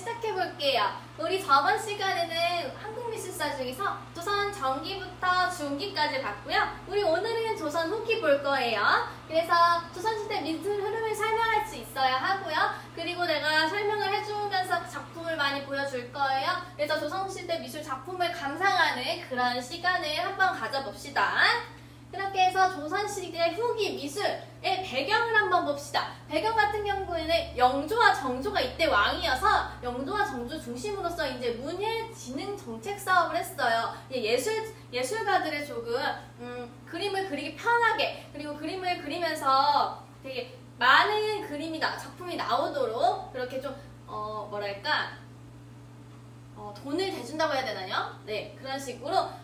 시작해볼게요. 우리 저번 시간에는 한국미술사 중에서 조선 전기부터 중기까지 봤고요. 우리 오늘은 조선 후기 볼 거예요. 그래서 조선시대 미술 흐름을 설명할 수 있어야 하고요. 그리고 내가 설명을 해주면서 작품을 많이 보여줄 거예요. 그래서 조선시대 미술 작품을 감상하는 그런 시간을 한번 가져봅시다. 그렇게 해서 조선시대 후기 미술의 배경을 한번 봅시다. 배경 같은 경우에는 영조와 정조가 이때 왕이어서 영조와 정조 중심으로서 이제 문예진흥 정책 사업을 했어요. 예술가들의 조금 그림을 그리기 편하게, 그리고 그림을 그리면서 되게 많은 작품이 나오도록 그렇게 좀 뭐랄까 돈을 대준다고 해야 되나요? 네, 그런 식으로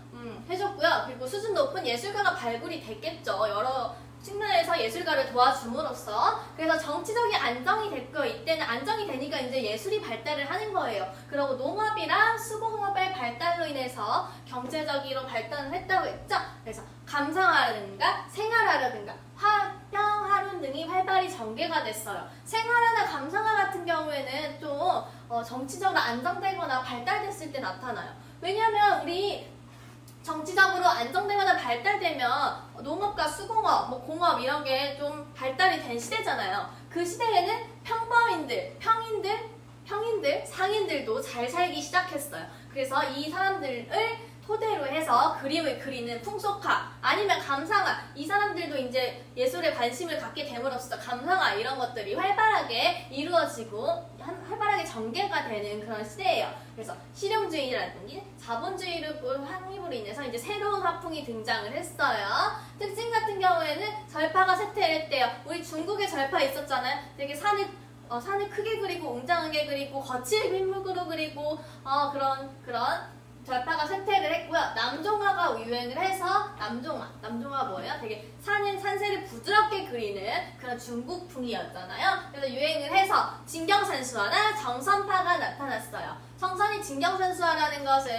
해줬고요. 그리고 수준 높은 예술가가 발굴이 됐겠죠. 여러 측면에서 예술가를 도와줌으로써. 그래서 정치적인 안정이 됐고요. 이때는 안정이 되니까 이제 예술이 발달을 하는 거예요. 그리고 농업이랑 수공업의 발달로 인해서 경제적으로 발달을 했다고 했죠. 그래서 감상화라든가 생활화라든가 화평, 하룬 등이 활발히 전개가 됐어요. 생활화나 감상화 같은 경우에는 좀 정치적으로 안정되거나 발달됐을 때 나타나요. 왜냐하면 우리 정치적으로 안정되거나 발달되면 농업과 수공업, 공업 이런 게 좀 발달이 된 시대잖아요. 그 시대에는 평범인들, 평인들, 상인들도 잘 살기 시작했어요. 그래서 이 사람들을 토대로 해서 그림을 그리는 풍속화 아니면 감상화, 이 사람들도 이제 예술에 관심을 갖게 됨으로써 감상화 이런 것들이 활발하게 이루어지고 활발하게 전개가 되는 그런 시대예요. 그래서 실용주의라든지 자본주의를 확립으로 인해서 이제 새로운 화풍이 등장을 했어요. 특징 같은 경우에는 절파가 쇠퇴했대요. 우리 중국에 절파 있었잖아요. 되게 산을 크게 그리고 웅장하게 그리고 거칠 빗물으로 그리고 그런 절파가 쇠퇴를 했고요. 남종화가 유행을 해서 남종화 뭐예요? 되게 산세를 부드럽게 그리는 그런 중국풍이었잖아요. 그래서 유행을 해서 진경산수화나 정선파가 나타났어요. 정선이 진경산수화라는 것을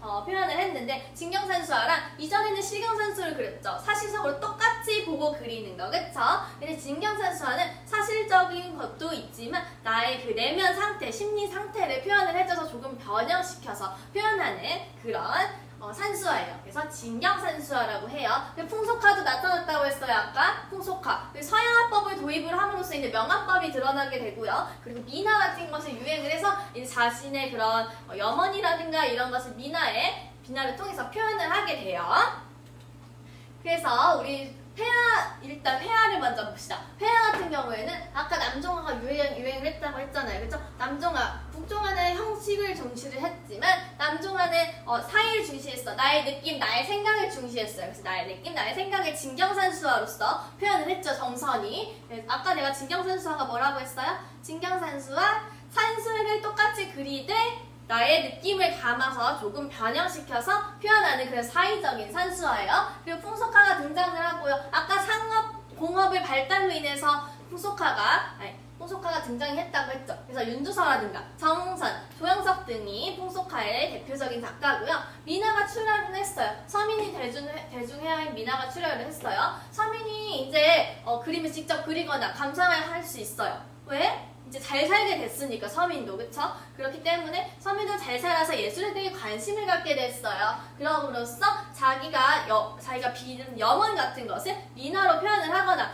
표현을 했는데, 진경산수화란 이전에는 실경산수를 그렸죠. 사실적으로 똑같이 보고 그리는 거, 그쵸? 근데 진경산수화는 사실적인 것도 있지만 나의 그 내면 상태, 심리 상태를 표현을 해줘서 조금 변형시켜서 표현하는 그런 산수화예요. 그래서 진경산수화라고 해요. 풍속화도 나타났다고 했어요. 아까 풍속화. 서양화법을 도입을 함으로써 이제 명화법이 드러나게 되고요. 그리고 민화 같은 것을 유행을 해서 이제 자신의 그런 염원이라든가 이런 것을 비나를 통해서 표현을 하게 돼요. 그래서 우리 일단 회화를 먼저 봅시다. 회화 같은 경우에는 아까 남종화가 유행을 했다고 했잖아요. 그렇죠? 남종화, 북종화는 형식을 중시를 했지만 남종화는 사이를 중시했어. 나의 느낌, 나의 생각을 중시했어요. 그래서 나의 느낌, 나의 생각을 진경산수화로서 표현을 했죠. 정선이. 아까 내가 진경산수화가 뭐라고 했어요? 진경산수화, 산수를 똑같이 그리되 나의 느낌을 담아서 조금 변형시켜서 표현하는 그런 사이적인 산수화예요. 그리고 풍속화가 등장을 하고요. 아까 상업, 공업의 발달로 인해서 풍속화가 등장했다고 했죠. 그래서 윤주서라든가 정선, 조영석 등이 풍속화의 대표적인 작가고요. 민화가 출현을 했어요. 서민이 대중회화인 민화가 출현을 했어요. 서민이 이제 그림을 직접 그리거나 감상을 할 수 있어요. 왜? 이제 잘 살게 됐으니까, 서민도, 그쵸? 그렇기 때문에 서민도 잘 살아서 예술에 대해 관심을 갖게 됐어요. 그럼으로써 자기가 비는 염원 같은 것을 민화로 표현을 하거나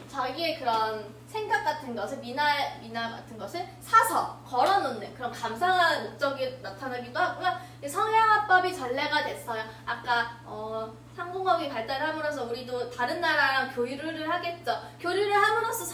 자기의 그런 생각 같은 것을 민화 같은 것을 사서 걸어놓는 그런 감상한 목적이 나타나기도 하고요. 서양화법이 전례가 됐어요. 아까 상공업이 발달함으로써 우리도 다른 나라랑 교류를 하겠죠. 교류를 함으로써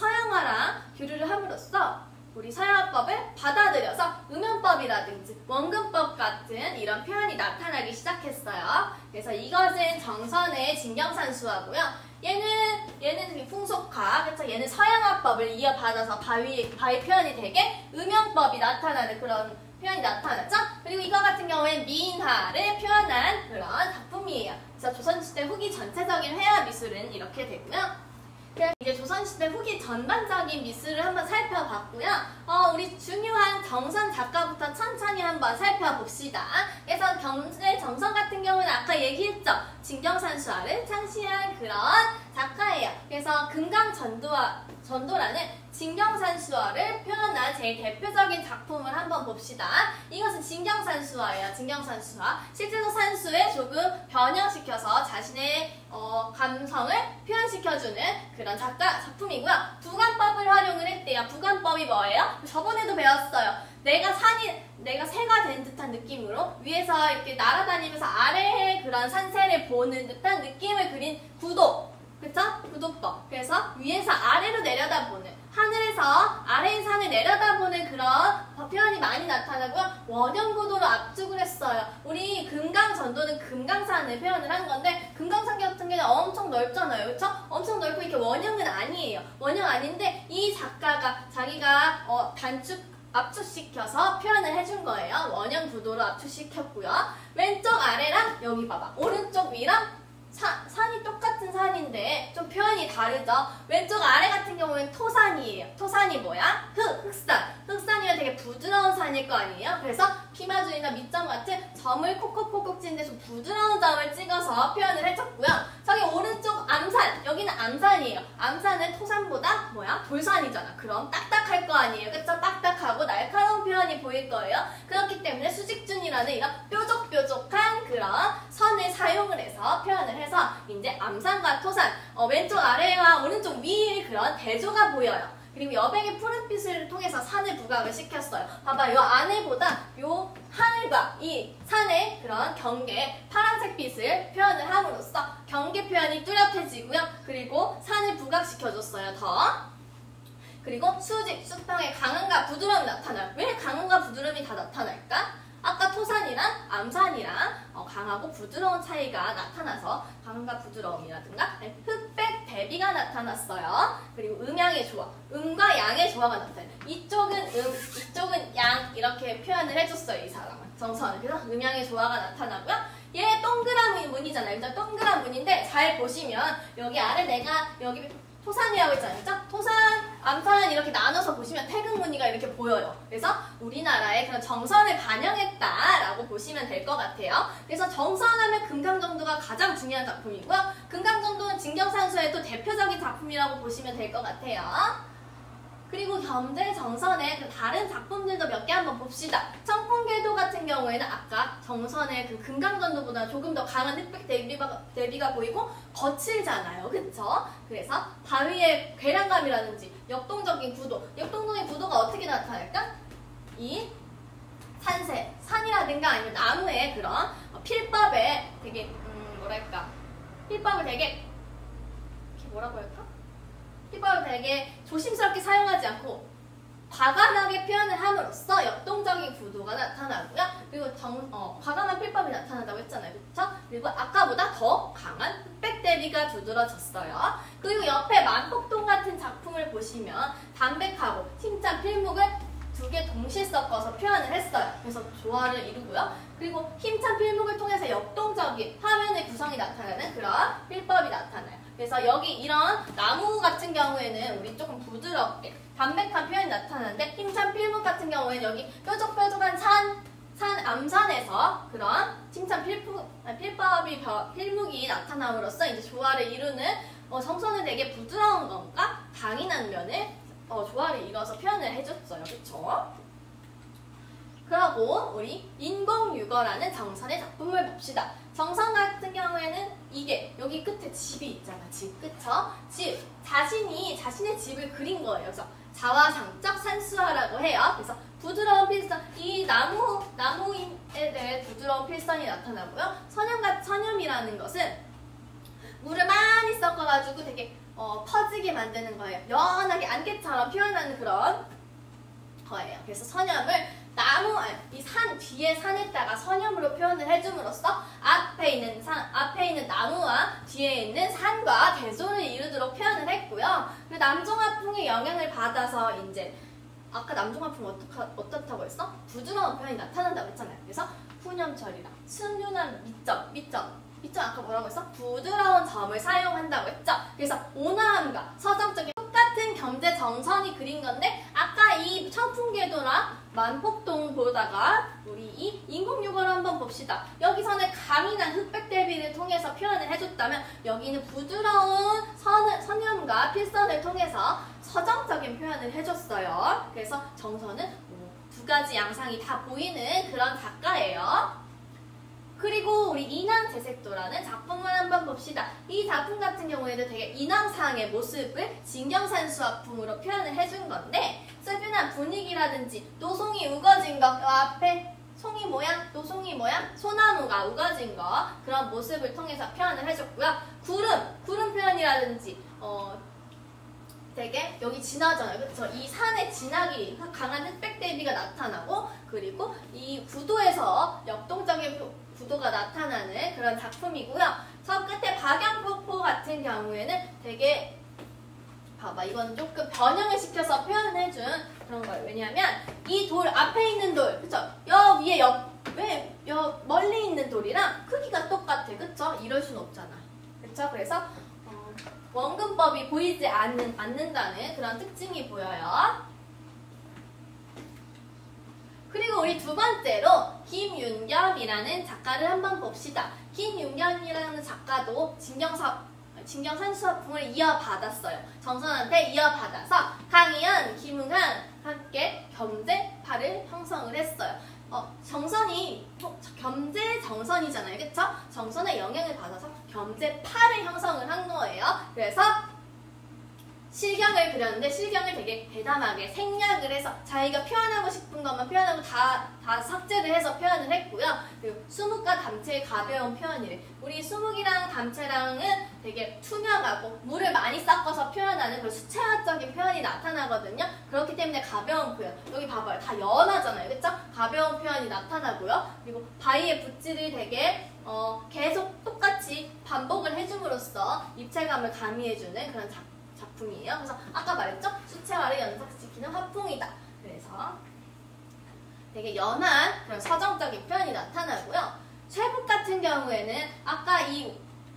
교류를 함으로써 우리 서양화법을 받아들여서 음연법이라든지 원근법 같은 이런 표현이 나타나기 시작했어요. 그래서 이것은 정선의 진경산수화고요. 얘는 풍속화, 그렇죠? 얘는 서양화법을 이어받아서 바위 표현이 되게 음연법이 나타나는 그런 표현이 나타났죠? 그리고 이거 같은 경우에는 민화를 표현한 그런 작품이에요. 그래서 조선시대 후기 전체적인 회화 미술은 이렇게 되고요. 이제 조선시대 후기 전반적인 미술을 한번 살펴봤고요. 우리 중요한 정선 작가부터 천천히 한번 살펴봅시다. 그래서 정선 같은 경우는 아까 얘기했죠. 진경산수화를 창시한 그런 작가예요. 그래서 금강전도라는 진경산수화를 표현한 제일 대표적인 작품을 한번 봅시다. 이것은 진경산수화예요. 진경산수화. 실제로 산수에 조금 변형시켜서 자신의 감성을 표현시켜주는 그런 작품이고요. 부관법을 활용을 했대요. 부관법이 뭐예요? 저번에도 배웠어요. 내가 새가 된 듯한 느낌으로 위에서 이렇게 날아다니면서 아래의 그런 산세를 보는 듯한 느낌을 그린 구도. 그쵸? 구도법. 그래서 위에서 아래로 내려다보는, 하늘에서 아래의 산을 내려다보는 그런 표현이 많이 나타나고요. 원형구도로 압축을 했어요. 우리 금강전도는 금강산을 표현을 한 건데, 금강산 같은 경우는 엄청 넓잖아요. 그쵸? 엄청 넓고 이렇게 원형은 아니에요. 원형 아닌데 이 작가가 자기가 압축시켜서 표현을 해준 거예요. 원형 구도로 압축시켰고요. 왼쪽 아래랑 여기 봐봐. 오른쪽 위랑 산이 똑같은 산인데 좀 표현이 다르죠. 왼쪽 아래 같은 경우는 토산이에요. 토산이 뭐야? 흑산. 흑산이면 되게 부드러운 산일 거 아니에요? 그래서 피마줄이나 밑점 같은 점을 콕콕콕콕 찍는데 좀 부드러운 점을 찍어서 표현을 해줬고요. 저기 오른쪽 암산. 여기는 암산이에요. 암산은 토산보다 뭐야? 돌산이잖아. 그럼 딱딱할 거 아니에요. 그쵸? 딱딱하고 날카로운 표현이 보일 거예요. 그렇기 때문에 수직준이라는 이런 뾰족뾰족한 그런 선을 사용을 해서 표현을 해서 이제 암산과 토산, 왼쪽 아래와 오른쪽 위에 그런 대조가 보여요. 그리고 여백의 푸른빛을 통해서 산을 부각을 시켰어요. 봐봐, 요 안에보다 요 하늘과 이 산의 그런 경계, 파란색 빛을 표현을 함으로써 경계 표현이 뚜렷해지고요. 그리고 산을 부각시켜줬어요. 그리고 수직, 수평의 강함과 부드러움이 나타나요. 왜 강함과 부드러움이 다 나타날까? 아까 토산이랑 암산이랑 강하고 부드러운 차이가 나타나서 강함과 부드러움이라든가 흑백 대비가 나타났어요. 그리고 음양의 조화, 음과 양의 조화가 나타나요. 이쪽은 이쪽은 양 이렇게 표현을 해줬어요. 이 사람은 정선은. 그래서 음양의 조화가 나타나고요. 얘 동그란 문이잖아요. 그죠? 동그란 문인데 잘 보시면 여기 아래 내가 여기 토산이라고 했잖아요. 그죠? 토산, 암산 이렇게 나눠서 보시면 태극무늬가 이렇게 보여요. 그래서 우리나라의 그런 정선을 반영했다라고 보시면 될 것 같아요. 그래서 정선하면 금강전도가 가장 중요한 작품이고요. 금강전도는 진경산수의 또 대표적인 작품이라고 보시면 될 것 같아요. 그리고 겸재정선의 그 다른 작품들도 몇 개 한번 봅시다. 청풍궤도 같은 경우에는 아까 정선의 그 금강전도보다 조금 더 강한 흑백 대비가 보이고 거칠잖아요. 그쵸? 그래서 바위의 괴량감이라든지 역동적인 구도, 역동적인 구도가 어떻게 나타날까? 이 산세, 산이라든가 아니면 나무의 그런 필법에 되게 필법을 되게 뭐라고 할까? 필법을 되게 조심스럽게 사용하지 않고 과감하게 표현을 함으로써 역동적인 구도가 나타나고요. 그리고 과감한 필법이 나타난다고 했잖아요. 그렇죠? 그리고 아까보다 더 강한 흑백 대비가 두드러졌어요. 그리고 옆에 만폭동 같은 작품을 보시면 담백하고 힘찬 필묵을 두 개 동시에 섞어서 표현을 했어요. 그래서 조화를 이루고요. 그리고 힘찬 필묵을 통해서 역동적인 화면의 구성이 나타나는 그런 필법이 나타나요. 그래서 여기 이런 나무 같은 경우에는 우리 조금 부드럽게 담백한 표현이 나타나는데 힘찬 필묵 같은 경우에는 여기 뾰족뾰족한 암산에서 그런 힘찬 필묵이 나타남으로써 이제 조화를 이루는 정선은 되게 부드러운 것과 강인한 면을 조화를 이뤄서 표현을 해줬어요. 그쵸? 그러고 우리 인공유거라는 정선의 작품을 봅시다. 정선 같은 경우에는 이게 여기 끝에 집이 있잖아. 집, 그쵸? 집, 자신의 집을 그린 거예요. 그래서 자화상적 산수화라고 해요. 그래서 부드러운 필선, 이 나무에 대해 부드러운 필선이 나타나고요. 선염이라는 것은 물을 많이 섞어가지고 되게 퍼지게 만드는 거예요. 연하게 안개처럼 표현하는 그런 거예요. 그래서 선염을 이 산 뒤에 산에다가 선염으로 표현을 해줌으로써 앞에 있는 나무와 뒤에 있는 산과 대조를 이루도록 표현을 했고요. 그리고 남종화풍의 영향을 받아서 이제 아까 남종화풍 어떻다고 했어? 부드러운 표현이 나타난다고 했잖아요. 그래서 푸념철이랑 순륜한 밑점 아까 뭐라고 했어? 부드러운 점을 사용한다고 했죠. 그래서 온화함과 서정적인 똑같은 겸재정선이 그린 건데 아까 이 청풍궤도 제주궤도나 만폭동 보다가 우리 이 인공유골을 한번 봅시다. 여기서는 강인한 흑백 대비를 통해서 표현을 해줬다면 여기는 부드러운 선염과 필선을 통해서 서정적인 표현을 해줬어요. 그래서 정선은 두 가지 양상이 다 보이는 그런 작가예요. 그리고 우리 인왕제색도라는 작품을 한번 봅시다. 이 작품 같은 경우에도 되게 인왕상의 모습을 진경산수화풍으로 표현을 해준 건데 세분한 분위기라든지 노송이 우거진 것, 앞에 송이 모양, 노송이 모양, 소나무가 우거진 것 그런 모습을 통해서 표현을 해줬고요. 구름 표현이라든지 되게 여기 진하잖아요. 그쵸? 이 산의 진하기, 강한 흑백 대비가 나타나고 그리고 이 구도에서 역동적인 구도가 나타나는 그런 작품이고요. 저 끝에 박양폭포 같은 경우에는 되게 봐봐 이건 조금 변형을 시켜서 표현해준 그런 거예요. 왜냐하면 이 돌 앞에 있는 돌 그쵸? 여 위에 멀리 있는 돌이랑 크기가 똑같아. 그쵸? 이럴 순 없잖아. 그쵸? 그래서 원근법이 보이지 않는다는 그런 특징이 보여요. 그리고 우리 두 번째로 김윤겸이라는 작가를 한번 봅시다. 김윤겸이라는 작가도 진경산수화풍을 이어받았어요. 정선한테 이어받아서 강희연, 김응한 함께 겸재파를 형성을 했어요. 정선이 겸재 정선이잖아요. 그쵸? 정선의 영향을 받아서 겸재파를 형성을 한 거예요. 그래서 실경을 그렸는데 실경을 되게 대담하게 생략을 해서 자기가 표현하고 싶은 것만 표현하고 다 삭제를 해서 표현을 했고요. 그리고 수묵과 담채의 가벼운 표현이래. 우리 수묵이랑 담채랑은 되게 투명하고 물을 많이 섞어서 표현하는 그런 수채화적인 표현이 나타나거든요. 그렇기 때문에 가벼운 표현. 여기 봐봐요. 다 연하잖아요. 그쵸? 가벼운 표현이 나타나고요. 그리고 바위의 붓질을 되게 계속 똑같이 반복을 해줌으로써 입체감을 가미해주는 그런 작품이에요. 그래서 아까 말했죠? 수채화를 연상시키는 화풍이다. 그래서 되게 연한 그런 서정적인 표현이 나타나고요. 쇠북 같은 경우에는 아까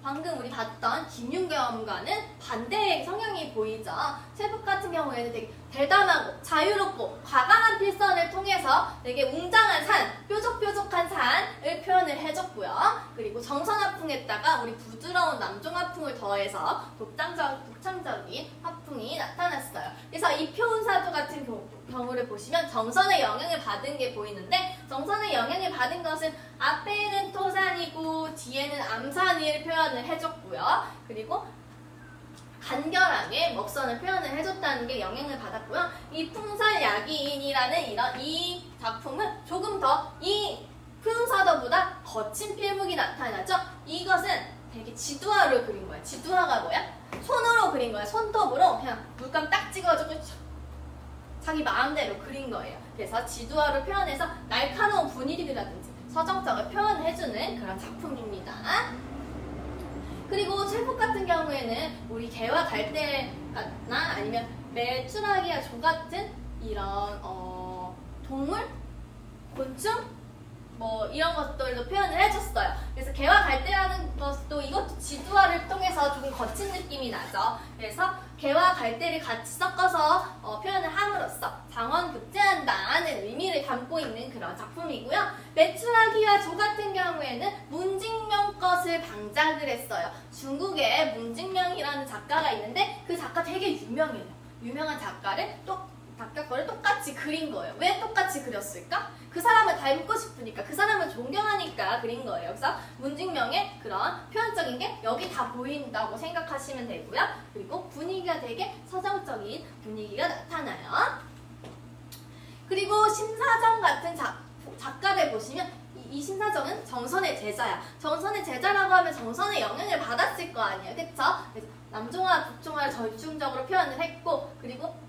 방금 우리 봤던 김윤겸과는 반대의 성향이 보이죠. 쇠북 같은 경우에는 되게 대담하고 자유롭고 과감한 필선을 통해서 되게 웅장한 산, 뾰족뾰족한 산을 표현을 해줬고요. 그리고 정선화풍에다가 우리 부드러운 남종화풍을 더해서 독창적인 화풍이 나타났어요. 그래서 이 표운사도 같은 경우를 보시면 정선의 영향을 받은 게 보이는데 정선의 영향을 받은 것은 앞에는 토산이고 뒤에는 암산을 표현을 해줬고요. 그리고 간결하게 먹선을 표현을 해줬다는 게 영향을 받았고요. 이 풍설야기인이라는 이 작품은 조금 더 이 표운사도보다 거친 필묵이 나타나죠. 이것은 되게 지두화로 그린 거야. 지두화가 뭐야? 손으로 그린 거야. 손톱으로 그냥 물감 딱 찍어주고 자기 마음대로 그린 거예요. 그래서 지두화로 표현해서 날카로운 분위기라든지 서정적을 표현해주는 그런 작품입니다. 그리고 쇠북 같은 경우에는 우리 개와 갈대나 아니면 메추라기와 조 같은 이런 동물, 곤충 뭐 이런 것들도 표현을 해줬어요. 그래서 개와 갈대라는 것도 이것도 지두화를 통해서 조금 거친 느낌이 나죠. 그래서 개와 갈대를 같이 섞어서 표현을 함으로써 장원급제한다는 의미를 담고 있는 그런 작품이고요. 메추라기와 조 같은 경우에는 문징명 것을 방작을 했어요. 중국에 문징명이라는 작가가 있는데 그 작가 되게 유명해요. 유명한 작가를 거를 똑같이 그린 거예요. 왜 똑같이 그렸을까? 그 사람을 닮고 싶으니까, 그 사람을 존경하니까 그린 거예요. 그래서 문징명의 그런 표현적인 게 여기 다 보인다고 생각하시면 되고요. 그리고 분위기가 되게 서정적인 분위기가 나타나요. 그리고 심사정 같은 작가를 보시면 이 심사정은 정선의 제자야. 정선의 제자라고 하면 정선의 영향을 받았을 거 아니에요. 그쵸? 그래서 남종화, 북종화를 절충적으로 표현을 했고 그리고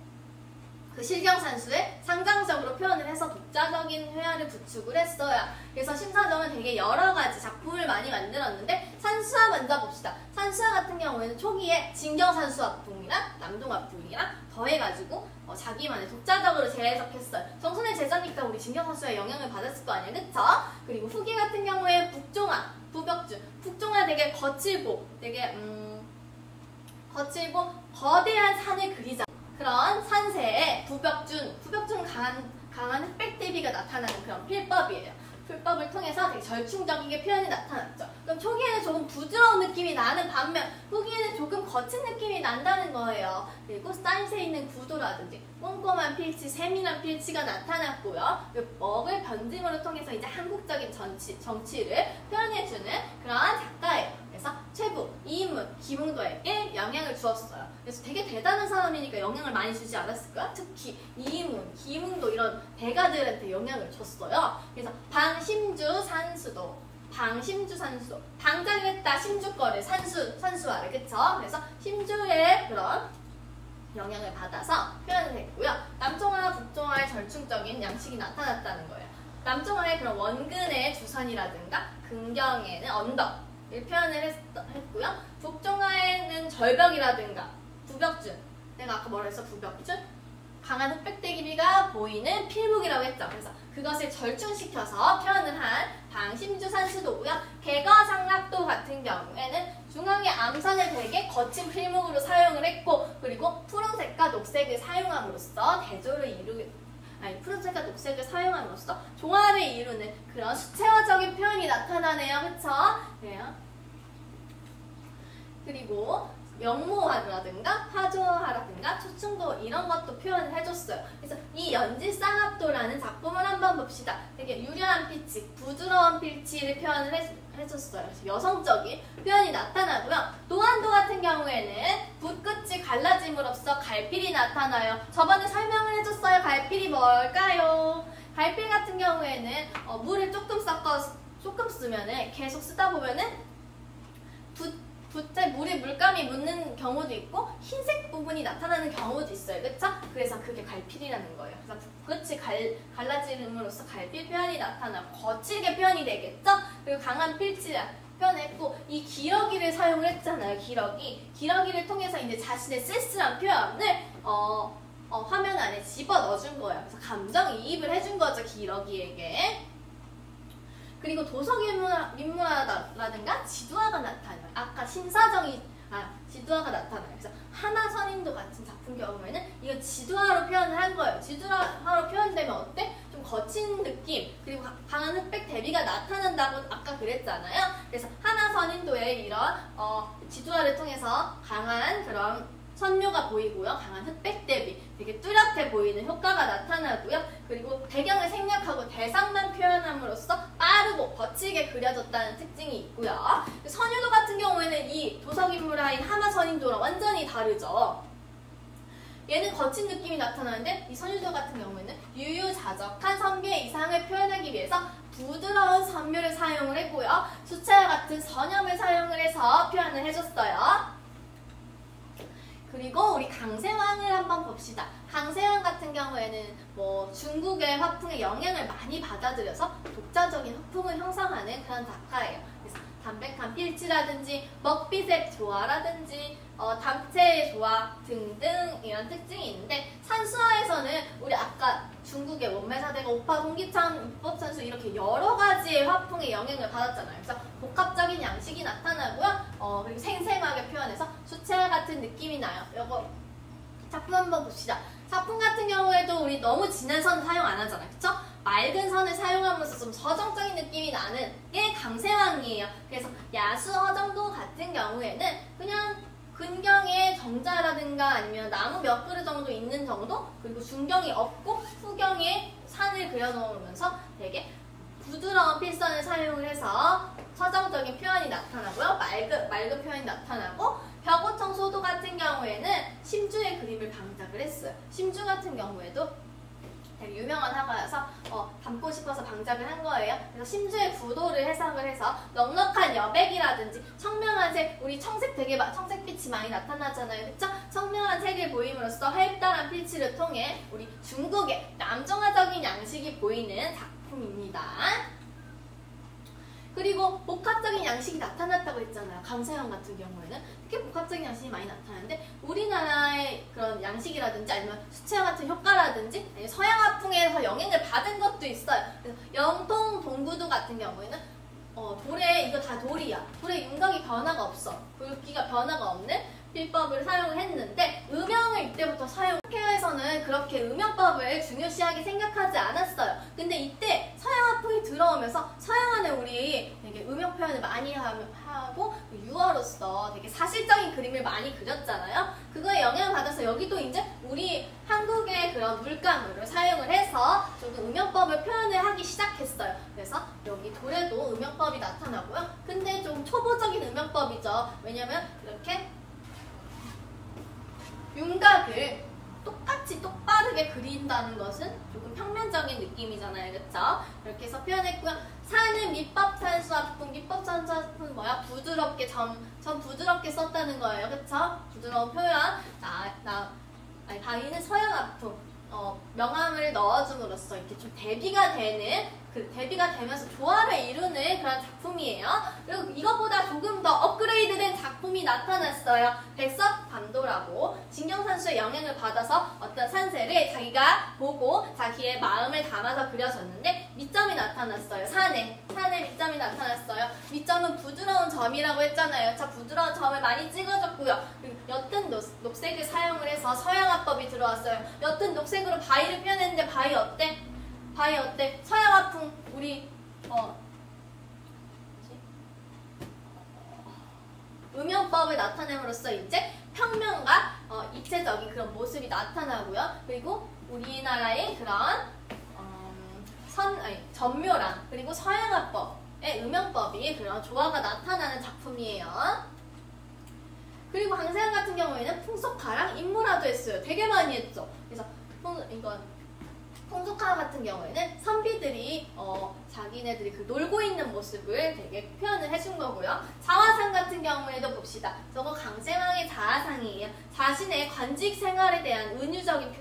그 실경산수에 상장적으로 표현을 해서 독자적인 회화를 구축을 했어요. 그래서 심사정은 되게 여러 가지 작품을 많이 만들었는데 산수화 먼저 봅시다. 산수화 같은 경우에는 초기에 진경산수화풍이랑 남종화풍이랑 더해가지고 자기만의 독자적으로 재해석했어요. 정선의 제자니까 우리 진경산수의 영향을 받았을 거 아니에요. 그쵸? 그리고 후기 같은 경우에 북종화, 부벽준. 북종화 되게 거칠고 되게 거칠고 거대한 산을 그리자. 그런 산세에 부벽준 강한 강한 흑백 대비가 나타나는 그런 필법이에요. 필법을 통해서 되게 절충적이게 표현이 나타났죠. 그럼 초기에는 조금 부드러운 느낌이 나는 반면 후기에는 조금 거친 느낌이 난다는 거예요. 그리고 사이즈에 있는 구도라든지 꼼꼼한 필치, 세밀한 필치가 나타났고요. 먹을 변증으로 통해서 이제 한국적인 정치를 표현해주는 그런 작가예요. 그래서 최부, 이인문, 김웅도에게 영향을 주었어요. 그래서 되게 대단한 사람이니까 영향을 많이 주지 않았을까? 특히 이인문, 김웅도 이런 대가들한테 영향을 줬어요. 그래서 방심주 산수도, 방장을 했다 심주거를 산수화를 그쵸? 그래서 심주의 그런 영향을 받아서 표현을 했고요. 남종화, 북종화의 절충적인 양식이 나타났다는 거예요. 남종화의 그런 원근의 주선이라든가 근경에는 언덕 이 표현을 했고요. 북종화에는 절벽이라든가 부벽준, 내가 아까 뭐라 했어? 부벽준? 강한 흑백 대기비가 보이는 필묵이라고 했죠. 그래서 그것을 절충시켜서 표현을 한 방심주산수도고요. 개거상락도 같은 경우에는 중앙의 암선을 되게 거친 필묵으로 사용을 했고, 그리고 푸른색과 녹색을 사용함으로써 푸른색과 녹색을 사용함으로써 조화를 이루는 그런 수채화적인 표현이 나타나네요. 그쵸? 그래요. 그리고 명모화라든가 화조화라든가 초충도 이런 것도 표현을 해줬어요. 그래서 이 연지쌍합도라는 작품을 한번 봅시다. 되게 유려한 필치, 부드러운 필치를 표현을 해줬어요. 그래서 여성적인 표현이 나타나고요. 노안도 같은 경우에는 붓끝이 갈라짐으로써 갈필이 나타나요. 저번에 설명을 해줬어요. 갈필이 뭘까요? 갈필 같은 경우에는 물을 조금 쓰면은 계속 쓰다 보면은 붓에 물감이 묻는 경우도 있고 흰색 부분이 나타나는 경우도 있어요. 그쵸? 그래서 그게 갈필이라는 거예요. 그래서 붓끝이 갈라짐으로써 갈필 표현이 나타나고 거칠게 표현이 되겠죠? 그리고 강한 필치를 표현했고 이 기러기를 사용을 했잖아요. 기러기를 통해서 이제 자신의 쓸쓸한 표현을 화면 안에 집어 넣어준 거예요. 그래서 감정이입을 해준 거죠. 기러기에게. 그리고 도서민문화라든가 지두화가 나타나요. 아까 지두화가 나타나요. 그래서 하나선인도 같은 작품 경우에는 이거 지두화로 표현을 한 거예요. 지두화로 표현되면 어때? 좀 거친 느낌, 그리고 강한 흑백 대비가 나타난다고 아까 그랬잖아요. 그래서 하나선인도의 이런 지두화를 통해서 강한 그런 선묘가 보이고요. 강한 흑백 대비, 되게 뚜렷해 보이는 효과가 나타나고요. 그리고 배경을 생략하고 대상만 표현함으로써 빠르고 거칠게 그려졌다는 특징이 있고요. 선유도 같은 경우에는 이 도석인물화인 하마선인도랑 완전히 다르죠. 얘는 거친 느낌이 나타나는데 이 선유도 같은 경우에는 유유자적한 선비의 이상을 표현하기 위해서 부드러운 선묘를 사용을 했고요. 수채화 같은 선염을 사용을 해서 표현을 해줬어요. 그리고 우리 강세왕을 한번 봅시다. 강세왕 같은 경우에는 중국의 화풍에 영향을 많이 받아들여서 독자적인 화풍을 형성하는 그런 작가예요. 그래서 담백한 필치라든지 먹빛의 조화라든지 담체의 조화 등등 이런 특징이 있는데 산수화에서는 우리 아까 중국의 원매사대가 오파, 송기창, 육법산수 이렇게 여러 가지의 화풍의 영향을 받았잖아요. 그래서 복합적인 양식이 나타나고요. 그리고 생생하게 표현해서 수채화 같은 느낌이 나요. 이거 작품 한번 봅시다. 작품 같은 경우에도 우리 너무 진한 선 사용 안 하잖아요. 그쵸? 맑은 선을 사용하면서 좀 서정적인 느낌이 나는 게 강세왕이에요. 그래서 야수 허정도 같은 경우에는 그냥 근경에 정자라든가 아니면 나무 몇 그루 정도 있는 정도, 그리고 중경이 없고 후경에 산을 그려놓으면서 되게 부드러운 필선을 사용을 해서 서정적인 표현이 나타나고요. 맑은 표현이 나타나고, 벽오청 소도 같은 경우에는 심주의 그림을 방작을 했어요. 심주 같은 경우에도 되게 유명한 화가여서 담고 싶어서 방작을 한 거예요. 그래서 심주의 구도를 해석을 해서 넉넉한 여백이라든지 청명한 색, 우리 청색빛이 많이 나타나잖아요. 그쵸? 청명한 색을 보임으로써 활달한 필치를 통해 우리 중국의 남정화적인 양식이 보이는 작품입니다. 그리고 복합적인 양식이 나타났다고 했잖아요. 강세형 같은 경우에는 특히 복합적인 양식이 많이 나타나는데 우리나라의 그런 양식이라든지 아니면 수채화 같은 효과라든지 아니면 서양 화풍에서 영향을 받은 것도 있어요. 그래서 영통 동구도 같은 경우에는 돌에, 이거 다 돌이야. 돌에 윤곽이 변화가 없어. 굵기가 변화가 없는 필법을 사용을 했는데 음영을 이때부터 사용해서는 그렇게 음영법을 중요시하게 생각하지 않았어요. 근데 이때 서양화풍이 들어오면서 서양 안에 우리 되게 음영 표현을 많이 하고 유어로서 되게 사실적인 그림을 많이 그렸잖아요. 그거에 영향을 받아서 여기도 이제 우리 한국의 그런 물감을 사용을 해서 조금 음영법을 표현을 하기 시작했어요. 그래서 여기 돌에도 음영법이 나타나고요. 근데 좀 초보적인 음영법이죠. 왜냐면 이렇게 윤곽을 똑같이 똑바르게 그린다는 것은 조금 평면적인 느낌이잖아요. 그쵸? 이렇게 해서 표현했고요. 산은 밑법산수화풍, 밑법산수화풍은 뭐야? 부드럽게 점 부드럽게 썼다는 거예요. 그쵸? 부드러운 표현. 바위는 서양화풍, 명암을 넣어줌으로써 이렇게 좀 대비가 되면서 조화를 이루는 그런 작품이에요. 그리고 이것보다 조금 더 업그레이드된 작품이 나타났어요. 백석반도라고 진경산수의 영향을 받아서 어떤 산세를 자기가 보고 자기의 마음을 담아서 그려졌는데 밑점이 나타났어요. 산에 밑점이 나타났어요. 밑점은 부드러운 점이라고 했잖아요. 자, 부드러운 점을 많이 찍어줬고요. 옅은 녹색을 사용을 해서 서양화법이 들어왔어요. 옅은 녹색으로 바위를 표현했는데 바위 어때? 바위 어때? 서양화풍 우리 음영법을 나타냄으로써 이제 평면과 입체적인 그런 모습이 나타나고요. 그리고 우리나라의 그런 전묘랑 그리고 서양화법의 음영법이 그런 조화가 나타나는 작품이에요. 그리고 강세양 같은 경우에는 풍속화랑 인물화도 했어요. 되게 많이 했죠. 그래서 풍속화 같은 경우에는 선비들이 자기네들이 그 놀고 있는 모습을 되게 표현을 해준 거고요. 자화상 같은 경우에도 봅시다. 저거 강세왕의 자화상이에요. 자신의 관직 생활에 대한 은유적인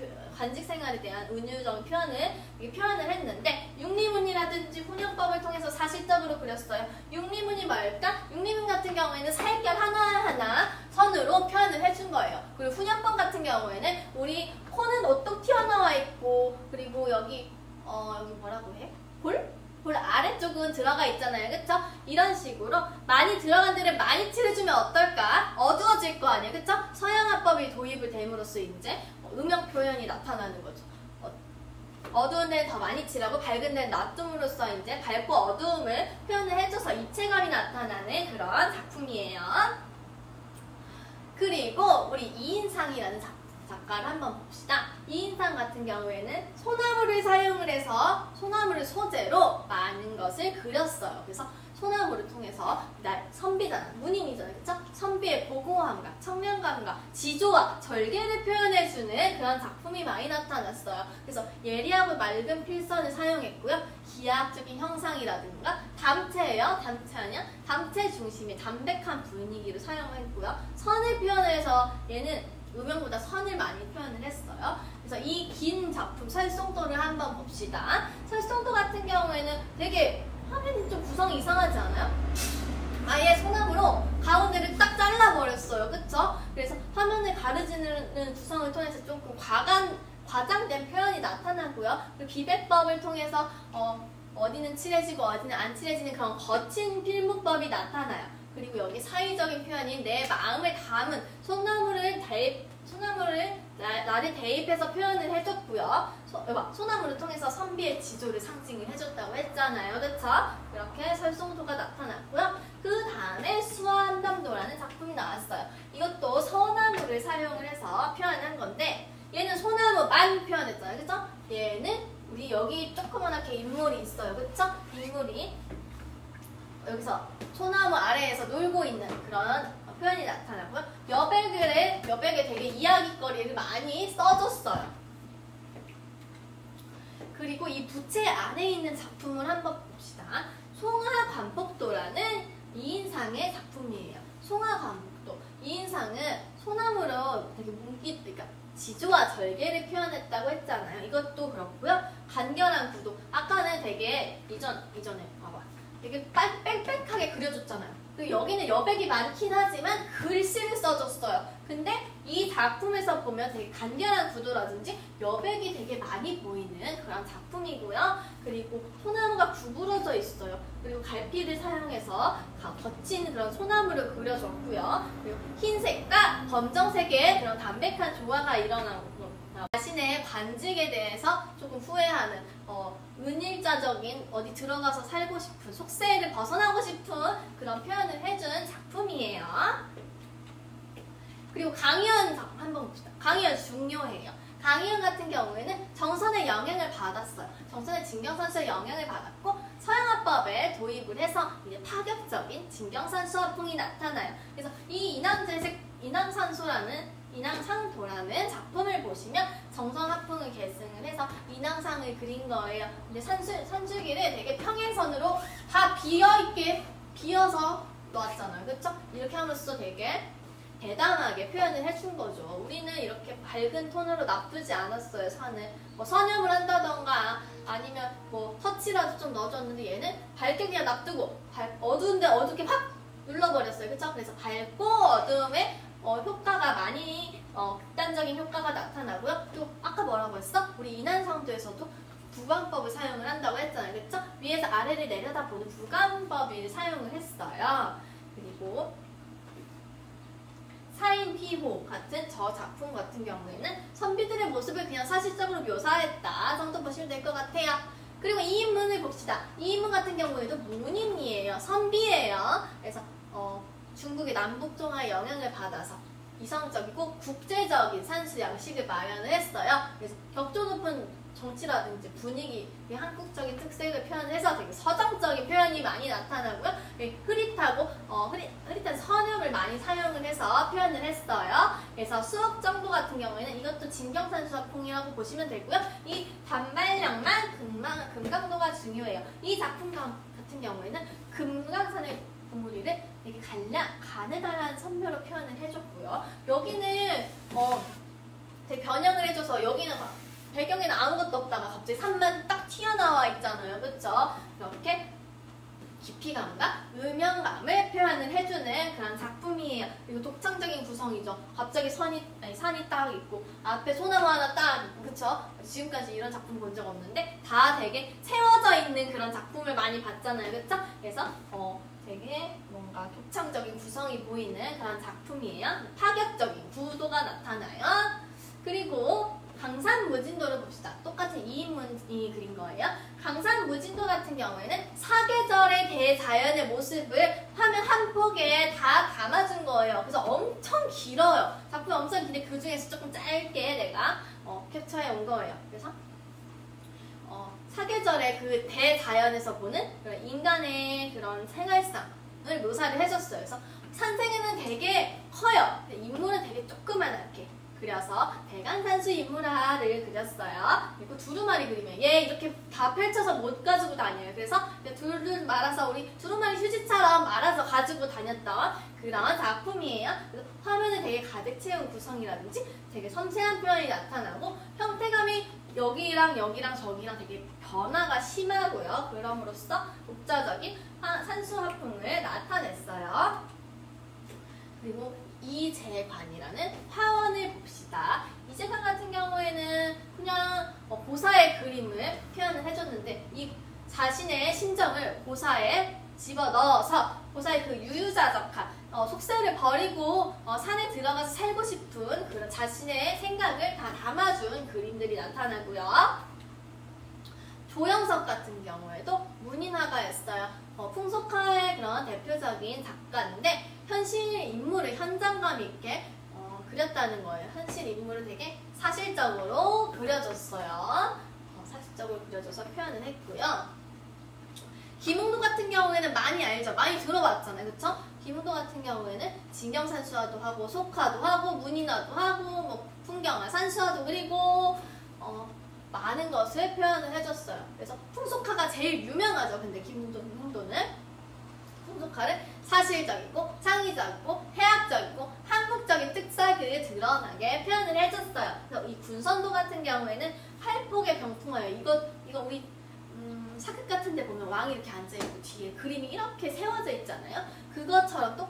표현을 했는데 육리문이라든지 훈연법을 통해서 사실적으로 그렸어요. 육리문이 뭘까? 육리문 같은 경우에는 살결 하나하나 선으로 표현을 해준 거예요. 그리고 훈연법 같은 경우에는 우리 코는 오똑 튀어나와 있고 그리고 여기 뭐라고 해? 볼 아래쪽은 들어가 있잖아요. 그쵸? 이런 식으로 많이 들어간 데를 많이 칠해주면 어떨까? 어두워질 거 아니에요. 그쵸? 서양화법이 도입을 됨으로써 이제 음영 표현이 나타나는 거죠. 어두운 데는 더 많이 칠하고 밝은 데는 놔둠으로써 이제 밝고 어두움을 표현을 해줘서 입체감이 나타나는 그런 작품이에요. 그리고 우리 이인상이라는 작가를 한번 봅시다. 이인상 같은 경우에는 소나무를 사용을 해서 소나무를 소재로 많은 것을 그렸어요. 그래서 소나무를 통해서 선비잖아, 문인이잖아요. 그쵸? 선비의 고고함과 청량감과 지조와 절개를 표현해주는 그런 작품이 많이 나타났어요. 그래서 예리하고 맑은 필선을 사용했고요. 기하학적인 형상이라든가 담체예요. 담체 아니야? 담체 중심의 담백한 분위기를 사용했고요. 선을 표현해서 얘는 음영보다 선을 많이 표현을 했어요. 그래서 이 긴 작품 설송도를 한번 봅시다. 설송도 같은 경우에는 되게 화면이 좀 구성이 이상하지 않아요? 아예 소나무로 가운데를 딱 잘라버렸어요. 그쵸? 그래서 화면을 가르지는 구성을 통해서 조금 과장된 표현이 나타나고요. 그리고 비백법을 통해서 어디는 칠해지고 어디는 안 칠해지는 그런 거친 필무법이 나타나요. 그리고 여기 사위적인 표현인 내 마음을 담은 소나무를 나를 대입해서 표현을 해줬고요. 소나무를 통해서 선비의 지조를 상징을 해줬다고 했잖아요. 그쵸? 이렇게 설송도가 나타났고요. 그 다음에 수화한담도라는 작품이 나왔어요. 이것도 소나무를 사용을 해서 표현한 건데 얘는 소나무만 표현했잖아요. 그쵸? 얘는 우리 여기 조그맣게 인물이 있어요. 그쵸? 인물이 여기서 소나무 아래에서 놀고 있는 그런 표현이 나타나고요. 여백에 되게 이야기거리를 많이 써줬어요. 그리고 이 부채 안에 있는 작품을 한번 봅시다. 송하관복도라는 이인상의 작품이에요. 송하관복도. 이인상은 소나무로 되게 그러니까 지조와 절개를 표현했다고 했잖아요. 이것도 그렇고요. 간결한 구도. 아까는 되게 이전에 봐봐. 되게 빽빽하게 그려줬잖아요. 그리고 여기는 여백이 많긴 하지만 글씨를 써줬어요. 근데 이 작품에서 보면 되게 간결한 구도라든지 여백이 되게 많이 보이는 그런 작품이고요. 그리고 소나무가 구부러져 있어요. 그리고 갈피를 사용해서 거친 그런 소나무를 그려줬고요. 그리고 흰색과 검정색의 그런 담백한 조화가 일어나고 자신의 단직에 대해서 조금 후회하는 은일자적인 어디 들어가서 살고 싶은 속세를 벗어나고 싶은 그런 표현을 해준 작품이에요. 그리고 강희연 한번 봅시다. 강희연 중요해요. 강희연 같은 경우에는 정선의 영향을 받았어요. 정선의 진경산수의 영향을 받았고 서양화법에 도입을 해서 이제 파격적인 진경산수 화풍이 나타나요. 그래서 이 인왕산도라는 작품을 보시면 정선 화풍을 계승을 해서 인왕상을 그린 거예요. 근데 산줄기를 되게 평행선으로 다 비어서 놓았잖아요. 그쵸? 이렇게 하면서 되게 대담하게 표현을 해준 거죠. 우리는 이렇게 밝은 톤으로 나쁘지 않았어요, 산을. 뭐 선염을 한다던가 아니면 뭐 터치라도 좀 넣어줬는데 얘는 밝게 그냥 놔두고 어두운데 어둡게 확 눌러버렸어요. 그쵸? 그래서 밝고 어두움의 효과가 많이 극단적인 효과가 나타나고요. 또 아까 뭐라고 했어? 우리 인한성도에서도 부관법을 사용을 한다고 했잖아요. 그쵸? 위에서 아래를 내려다보는 부관법을 사용을 했어요. 그리고 사인피호 같은 저 작품 같은 경우에는 선비들의 모습을 그냥 사실적으로 묘사했다 정도 보시면 될 것 같아요. 그리고 이 인문을 봅시다. 이 인문 같은 경우에도 문인이에요. 선비예요. 그래서 중국의 남북종화의 영향을 받아서 이성적이고 국제적인 산수 양식을 마련을 했어요. 그래서 격조 높은 정치라든지 분위기, 한국적인 특색을 표현해서 되게 서정적인 표현이 많이 나타나고요. 흐릿한 선엽을 많이 사용을 해서 표현을 했어요. 그래서 수업 정보 같은 경우에는 이것도 진경산수화풍이라고 보시면 되고요. 이 단발력만 금강도가 중요해요. 이 작품 같은 경우에는 금강산의 고무리를 되게 가느다란 선묘로 표현을 해줬고요. 여기는 되게 변형을 해줘서 여기는 배경에는 아무것도 없다가 갑자기 산만 딱 튀어나와 있잖아요. 그쵸? 이렇게 깊이감과 음영감을 표현을 해주는 그런 작품이에요. 그리고 독창적인 구성이죠. 갑자기 산이 딱 있고 앞에 소나무 하나 딱 있고 그쵸? 지금까지 이런 작품 본 적 없는데 다 되게 채워져 있는 그런 작품을 많이 봤잖아요. 그쵸? 그래서 되게 뭔가 독창적인 구성이 보이는 그런 작품이에요. 파격적인 구도가 나타나요. 그리고 강산무진도를 봅시다. 똑같은 이인문이 그린 거예요. 강산무진도 같은 경우에는 사계절의 대자연의 모습을 화면 한 폭에 다 담아준 거예요. 그래서 엄청 길어요. 작품이 엄청 긴데 그 중에서 조금 짧게 내가 캡처해 온 거예요. 그래서 사계절의 그 대자연에서 보는 그런 인간의 그런 생활상을 묘사를 해줬어요. 그래서 산생에는 되게 커요. 인물은 되게 조그만하게 그려서 대간산수 인물화를 그렸어요. 그리고 두루마리 그리면 얘 이렇게 다 펼쳐서 못 가지고 다녀요. 그래서 둘둘 말아서 우리 두루마리 휴지처럼 말아서 가지고 다녔던 그런 작품이에요. 그래서 화면을 되게 가득 채운 구성이라든지 되게 섬세한 표현이 나타나고 형태감이 여기랑 저기랑 되게 변화가 심하고요. 그럼으로써 독자적인 산수화풍을 나타냈어요. 그리고 이재관이라는 화원을 봅시다. 이재관 같은 경우에는 그냥 고사의 그림을 표현을 해줬는데 이 자신의 심정을 고사에 집어넣어서 고사의 그 유유자적한 속세를 버리고 산에 들어가서 살고 싶은 그런 자신의 생각을 다 담아준 그림들이 나타나고요. 조영석 같은 경우에도 문인화가였어요. 풍속화의 그런 대표적인 작가인데 현실 인물을 현장감 있게 그렸다는 거예요. 현실 인물을 되게 사실적으로 그려줬어요. 사실적으로 그려줘서 표현을 했고요. 김웅도 같은 경우에는 많이 알죠? 많이 들어봤잖아요. 그쵸? 김웅도 같은 경우에는 진경산수화도 하고 속화도 하고 문인화도 하고 뭐 풍경화, 산수화도 그리고 많은 것을 표현을 해줬어요. 그래서 풍속화가 제일 유명하죠. 근데 김웅도는 풍속화를 사실적이고 창의적이고 해학적이고 한국적인 특색을 드러나게 표현을 해줬어요. 그래서 이 군선도 같은 경우에는 팔폭의 병풍화예요. 이거 우리 사극 같은 데 보면 왕이 이렇게 앉아있고 뒤에 그림이 이렇게 세워져 있잖아요. 그것처럼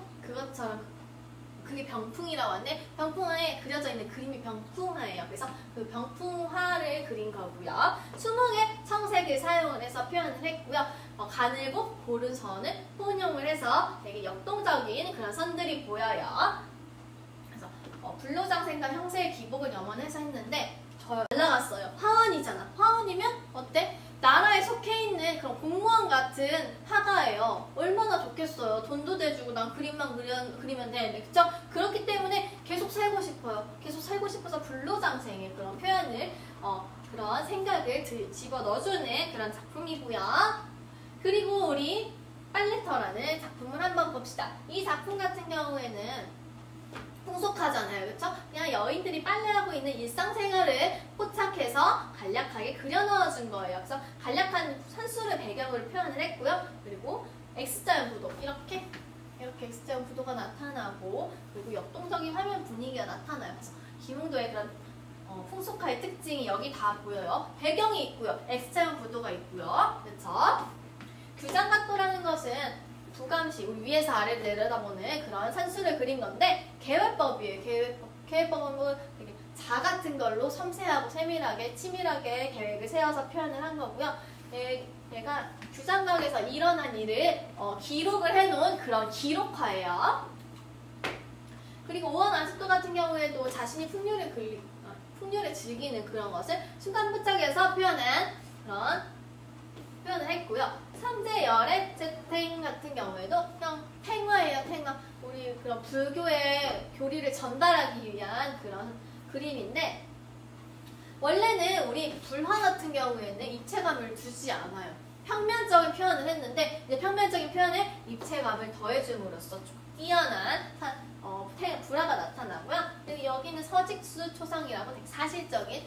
그게 병풍이라고 하는데 병풍화에 그려져 있는 그림이 병풍화예요. 그래서 그 병풍화를 그린 거고요. 수몽의 청색을 사용을 해서 표현을 했고요. 가늘고 고른 선을 혼용을 해서 되게 역동적인 그런 선들이 보여요. 그래서 불로장생과 형세의 기복을 염원해서 했는데 저 날라갔어요. 화원이잖아. 화원이면 어때? 나라에 속해 있는 그런 공무원 같은 하가예요. 얼마나 좋겠어요. 돈도 대주고 난 그림만 그리면 되는데, 그쵸? 그렇기 때문에 계속 살고 싶어요. 계속 살고 싶어서 불로장생의 그런 표현을, 그런 생각을 집어 넣어주는 그런 작품이고요. 그리고 우리 빨래터라는 작품을 한번 봅시다. 이 작품 같은 경우에는 풍속하잖아요. 그쵸? 그냥 여인들이 빨래하고 있는 일상생활을 포착해서 간략하게 그려 넣어준 거예요. 그래서 간략한 산수를 배경으로 표현을 했고요. 그리고 X자형 구도 이렇게 X자형 구도가 나타나고, 그리고 역동적인 화면 분위기가 나타나요. 그래서 김웅도의 그런 풍속화의 특징이 여기 다 보여요. 배경이 있고요. X자형 구도가 있고요. 그렇죠? 규장각도라는 것은 부감시, 우리 위에서 아래를 내려다보는 그런 산수를 그린 건데, 계획법이에요. 계획법은 되게 자 같은 걸로 섬세하고 세밀하게 치밀하게 계획을 세워서 표현을 한 거고요. 얘가 규장각에서 일어난 일을 기록을 해놓은 그런 기록화예요. 그리고 오원 아직도 같은 경우에도 자신이 풍류를 즐기는 그런 것을 순간포착해서 표현한 그런 표현을 했고요. 삼재열의 재탱 같은 경우에도 그냥 탱화예요. 탱화. 우리 그런 불교의 교리를 전달하기 위한 그런 그림인데, 원래는 우리 불화 같은 경우에는 입체감을 주지 않아요. 평면적인 표현을 했는데, 이제 평면적인 표현에 입체감을 더해줌으로써 좀 뛰어난 불화가 나타나고요. 그리고 여기는 서직수 초상이라고 되게 사실적인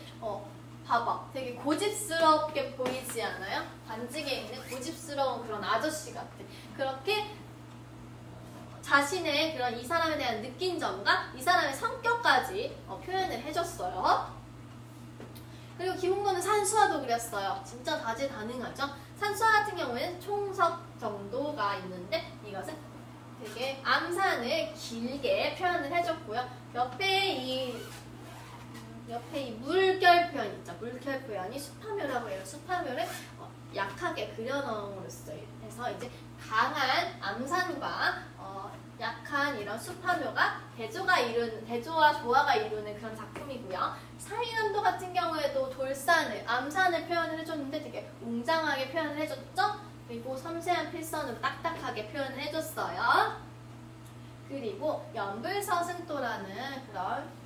봐봐. 되게 고집스럽게 보이지 않아요? 관직에 있는 고집스러운 그런 아저씨 같아. 그렇게 자신의 그런 이 사람에 대한 느낀 점과 이 사람의 성격까지 표현을 해줬어요. 그리고 김웅도는 산수화도 그렸어요. 진짜 다재다능하죠? 산수화 같은 경우에는 총석 정도가 있는데, 이것은 되게 암산을 길게 표현을 해줬고요. 옆에 이 물결 표현 있죠. 물결 표현이 수파묘라고 해요. 수파묘를 약하게 그려넣음으로써 해서 이제 강한 암산과 약한 이런 수파묘가 대조와 조화가 이루는 그런 작품이고요. 사인암도 같은 경우에도 암산을 표현을 해줬는데 되게 웅장하게 표현을 해줬죠. 그리고 섬세한 필선으로 딱딱하게 표현을 해줬어요. 그리고 연불서승도라는 그런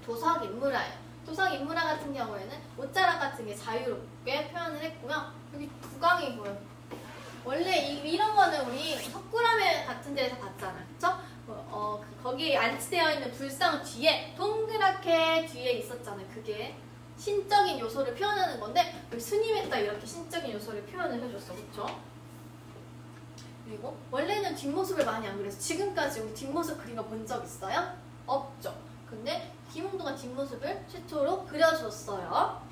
도석인물화예요. 도석인물화 같은 경우에는 옷자락 같은 게 자유롭게 표현을 했고요. 여기 두강이 보여요. 원래 이런 거는 우리 석굴암 같은 데에서 봤잖아요. 그쵸? 거기에 안치되어 있는 불상 뒤에 동그랗게 뒤에 있었잖아요. 그게 신적인 요소를 표현하는 건데, 스님에 딱 이렇게 신적인 요소를 표현을 해줬어. 그쵸? 그리고 원래는 뒷모습을 많이 안 그려서 지금까지 우리 뒷모습 그린 거 본 적 있어요? 없죠. 근데 김웅도가 뒷모습을 최초로 그려줬어요.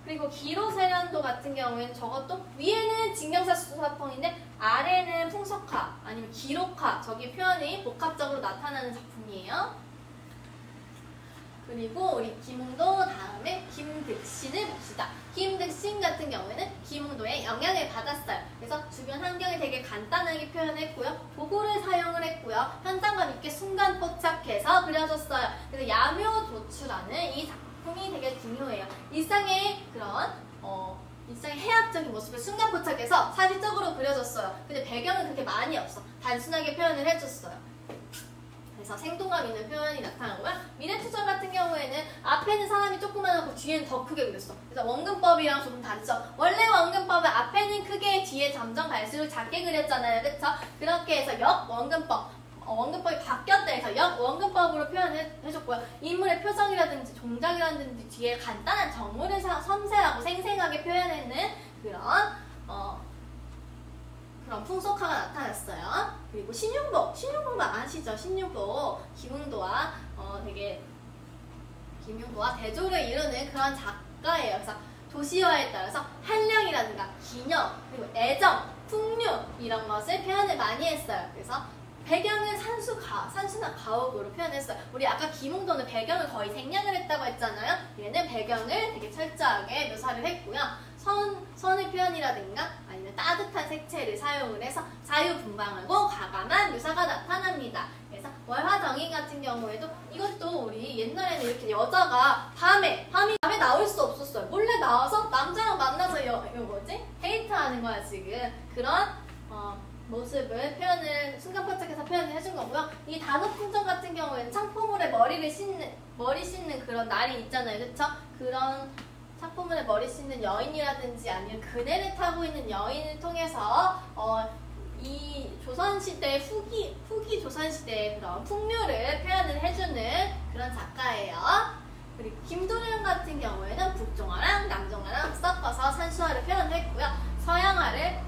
그리고 기로세련도 같은 경우에는 저것도 위에는 진경사수사펑인데 아래는 풍속화 아니면 기록화, 저기 표현이 복합적으로 나타나는 작품이에요. 그리고 우리 김웅도 다음에 김득신을 봅시다. 김득신 같은 경우에는 김웅도의 영향을 받았어요. 그래서 주변 환경을 되게 간단하게 표현했고요. 도구를 사용을 했고요. 현장감 있게 순간 포착해서 그려줬어요. 그래서 야묘도추라는 이 작품이 되게 중요해요. 일상의 그런 일상의 해학적인 모습을 순간 포착해서 사실적으로 그려줬어요. 근데 배경은 그렇게 많이 없어. 단순하게 표현을 해줬어요. 그래서 생동감 있는 표현이 나타나고요. 미래투전 같은 경우에는 앞에는 사람이 조그만하고 뒤에는 더 크게 그렸어. 그래서 원근법이랑 조금 다르죠. 원래 원근법은 앞에는 크게 뒤에 점점 갈수록 작게 그렸잖아요. 그쵸? 그렇게 해서 원근법이 바뀌었다 해서 역원근법으로 표현해줬고요. 인물의 표정이라든지 동작이라든지 뒤에 간단한 정물을 섬세하고 생생하게 표현하는 그런 풍속화가 나타났어요. 그리고 신윤복 아시죠? 신윤복 김웅도와 김웅도와 대조를 이루는 그런 작가예요. 그래서 도시화에 따라서 한량이라든가 기념 그리고 애정, 풍류 이런 것을 표현을 많이 했어요. 그래서 배경은 산수나 가옥으로 표현했어요. 우리 아까 김웅도는 배경을 거의 생략을 했다고 했잖아요. 얘는 배경을 되게 철저하게 묘사를 했고요. 선의 표현이라든가 아니면 따뜻한 색채를 사용을 해서 자유분방하고 과감한 묘사가 나타납니다. 그래서 그래서 월화정인 같은 경우에도 이것도 우리 옛날에는 이렇게 여자가 밤에 나올 수 없었어요. 몰래 나와서 남자랑 만나서 이거 뭐지? 데이트하는 거야 지금. 그런 모습을 순간포착해서 표현을 해준 거고요. 이 단오풍전 같은 경우에는 창포물에 머리 씻는 그런 날이 있잖아요. 그쵸? 그런 창포물에 머리 씻는 여인이라든지 아니면 그네를 타고 있는 여인을 통해서 이 조선시대 후기 조선시대의 그런 풍류를 표현을 해주는 그런 작가예요. 그리고 김도령 같은 경우에는 북종화랑 남종화랑 섞어서 산수화를 표현했고요. 서양화를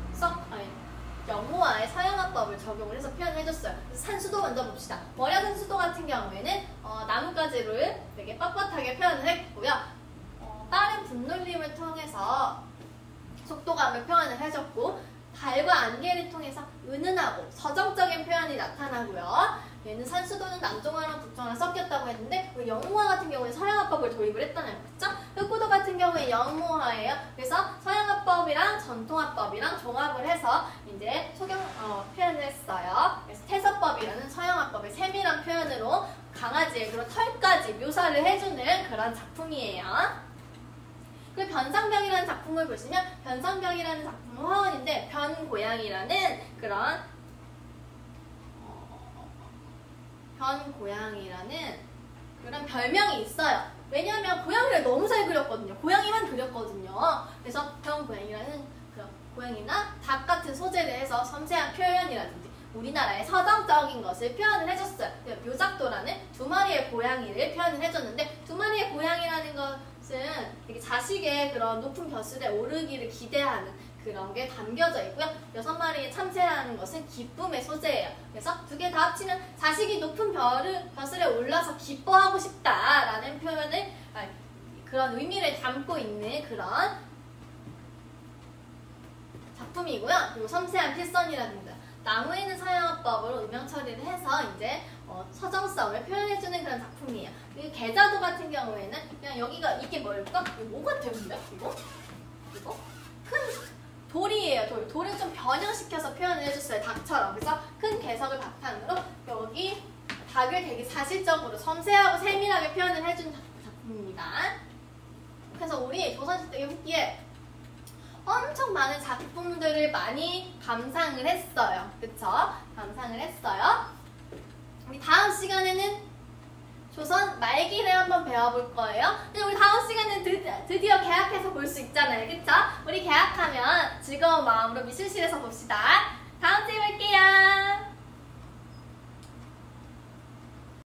영모화의 서양화법을 적용을 해서 표현해줬어요. 그래서 산수도 먼저 봅시다. 월야산수도 같은 경우에는 나뭇가지를 되게 뻣뻣하게 표현을 했고요. 빠른 분놀림을 통해서 속도감을 표현을 해줬고, 달과 안개를 통해서 은은하고 서정적인 표현이 나타나고요. 얘는 산수도는 남종화랑 북종화랑 섞였다고 했는데, 영모화 같은 경우에 서양화법을 도입을 했다는 거죠. 흑구도 같은 경우에 영모화예요. 그래서 서양화법이랑 전통화법이랑 종합을 해서 이제 표현을 했어요. 그래서 태서법이라는 서양화법의 세밀한 표현으로 강아지의 그런 털까지 묘사를 해주는 그런 작품이에요. 그 변상병이라는 작품을 보시면, 변상병이라는 작품은 화원인데 변고양이라는 그런 별명이 있어요. 왜냐하면 고양이를 너무 잘 그렸거든요. 고양이만 그렸거든요. 그래서 변고양이라는 그런 고양이나 닭 같은 소재를 해서 섬세한 표현이라든지 우리나라의 서정적인 것을 표현을 해줬어요. 묘작도라는 두 마리의 고양이를 표현을 해줬는데, 두 마리의 고양이라는 것은 되게 자식의 그런 높은 벼슬에 오르기를 기대하는 그런 게 담겨져 있고요. 6마리의 참새라는 것은 기쁨의 소재예요. 그래서 두 개 다 합치면 자식이 높은 벼슬에 올라서 기뻐하고 싶다라는 표현을, 그런 의미를 담고 있는 그런 작품이고요. 그리고 섬세한 필선이라든가 나무에는 서양화법으로 음영 처리를 해서 이제 서정성을 표현해주는 그런 작품이에요. 그리고 계자도 같은 경우에는 그냥 여기가 이게 뭘까? 이거 뭐 같아요, 근데? 이거? 큰 돌이에요. 돌을 좀 변형시켜서 표현을 해줬어요. 닭처럼. 그래서 큰 개석을 바탕으로 여기 닭을 되게 사실적으로 섬세하고 세밀하게 표현을 해준 작품입니다. 그래서 우리 조선시대 후기에 엄청 많은 작품들을 많이 감상을 했어요. 그쵸? 감상을 했어요. 우리 다음 시간에는 조선 말기를 한번 배워볼 거예요. 근데 우리 다음 시간에는 드디어 개학해서 볼 수 있잖아요. 그쵸? 우리 개학하면 즐거운 마음으로 미술실에서 봅시다. 다음 주에 뵐게요.